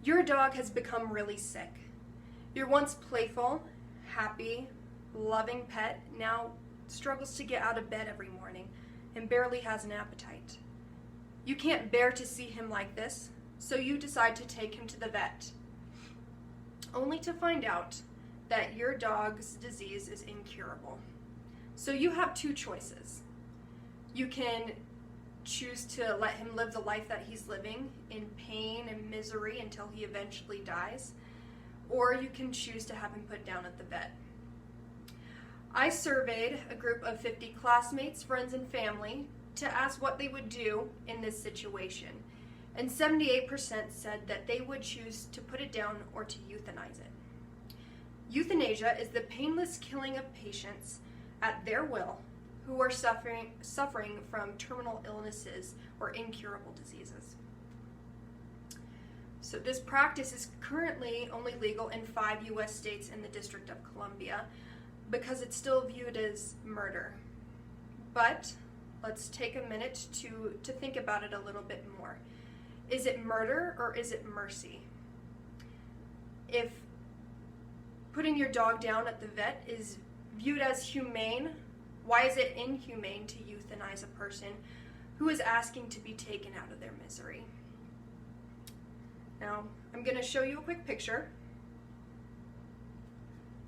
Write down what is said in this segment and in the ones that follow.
Your dog has become really sick. Your once playful, happy, loving pet now struggles to get out of bed every morning and barely has an appetite. You can't bear to see him like this, so you decide to take him to the vet, only to find out that your dog's disease is incurable. So you have two choices. You can choose to let him live the life that he's living in pain and misery until he eventually dies, or you can choose to have him put down at the vet. I surveyed a group of 50 classmates, friends, and family to ask what they would do in this situation, and 78% said that they would choose to put it down or to euthanize it. Euthanasia is the painless killing of patients at their will who are suffering from terminal illnesses or incurable diseases. So this practice is currently only legal in 5 U.S. states and the District of Columbia because it's still viewed as murder. But let's take a minute to think about it a little bit more. Is it murder or is it mercy? If putting your dog down at the vet is viewed as humane, why is it inhumane to euthanize a person who is asking to be taken out of their misery? Now, I'm going to show you a quick picture.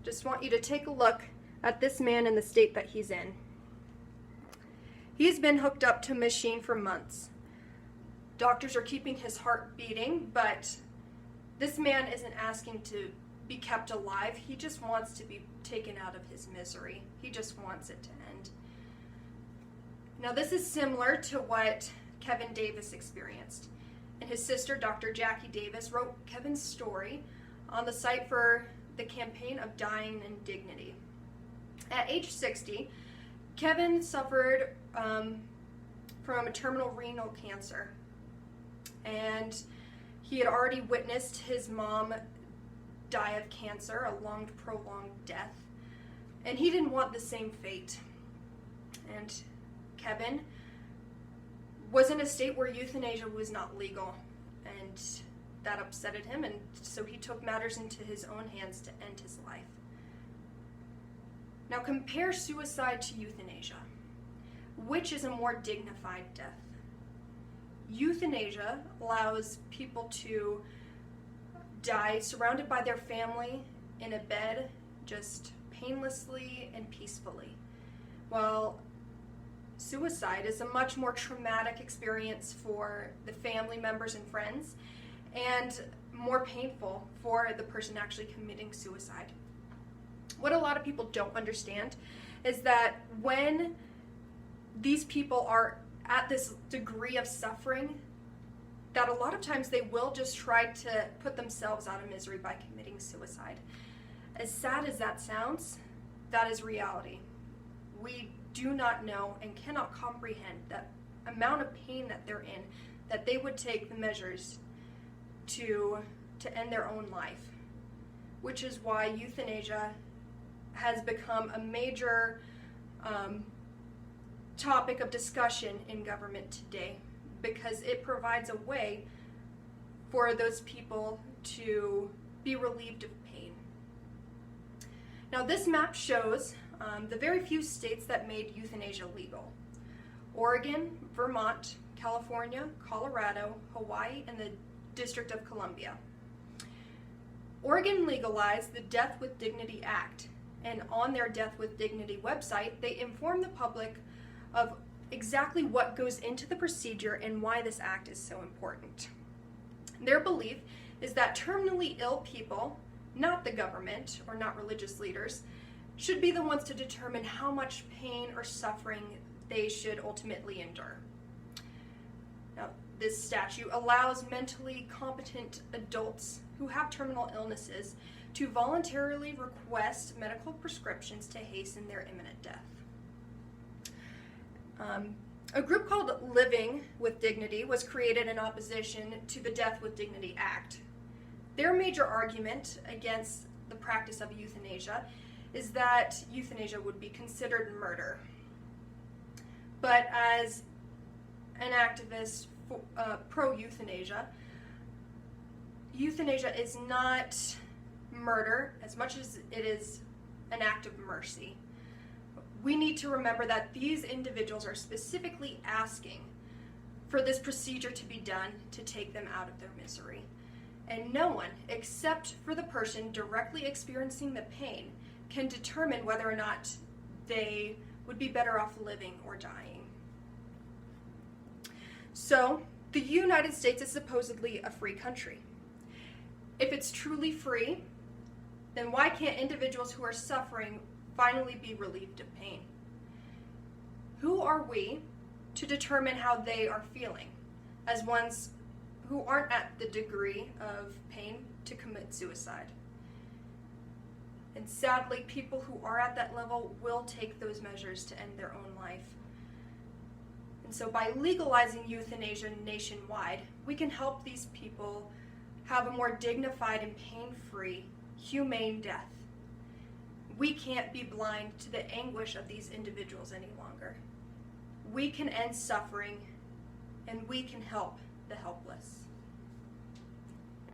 Just want you to take a look at this man in the state that he's in. He's been hooked up to a machine for months. Doctors are keeping his heart beating, but this man isn't asking to be kept alive. He just wants to be taken out of his misery. He just wants it to end. Now, this is similar to what Kevin Davis experienced. And his sister, Dr. Jackie Davis, wrote Kevin's story on the site for the Campaign of Dying in Dignity. At age 60, Kevin suffered from a terminal renal cancer. And he had already witnessed his mom die of cancer, a long, prolonged death. And he didn't want the same fate. And Kevin was in a state where euthanasia was not legal, and that upset him, and so he took matters into his own hands to end his life. Now compare suicide to euthanasia. Which is a more dignified death? Euthanasia allows people to die surrounded by their family in a bed, just painlessly and peacefully, while suicide is a much more traumatic experience for the family members and friends, and more painful for the person actually committing suicide. What a lot of people don't understand is that when these people are at this degree of suffering, that a lot of times they will just try to put themselves out of misery by committing suicide. As sad as that sounds, that is reality. We do not know and cannot comprehend that amount of pain that they're in, that they would take the measures to end their own life, which is why euthanasia has become a major topic of discussion in government today, because it provides a way for those people to be relieved of pain. Now, this map shows the very few states that made euthanasia legal: Oregon, Vermont, California, Colorado, Hawaii, and the District of Columbia. Oregon legalized the Death with Dignity Act, and on their Death with Dignity website, they inform the public of exactly what goes into the procedure and why this act is so important. Their belief is that terminally ill people, not the government or not religious leaders, should be the ones to determine how much pain or suffering they should ultimately endure. Now, this statute allows mentally competent adults who have terminal illnesses to voluntarily request medical prescriptions to hasten their imminent death. A group called Living with Dignity was created in opposition to the Death with Dignity Act. Their major argument against the practice of euthanasia is that euthanasia would be considered murder. But as an activist pro-euthanasia, euthanasia is not murder as much as it is an act of mercy. We need to remember that these individuals are specifically asking for this procedure to be done to take them out of their misery. And no one, except for the person directly experiencing the pain, can determine whether or not they would be better off living or dying. So, the United States is supposedly a free country. If it's truly free, then why can't individuals who are suffering finally be relieved of pain? Who are we to determine how they are feeling as ones who aren't at the degree of pain to commit suicide? And sadly, people who are at that level will take those measures to end their own life. And so by legalizing euthanasia nationwide, we can help these people have a more dignified and pain-free, humane death. We can't be blind to the anguish of these individuals any longer. We can end suffering, and we can help the helpless.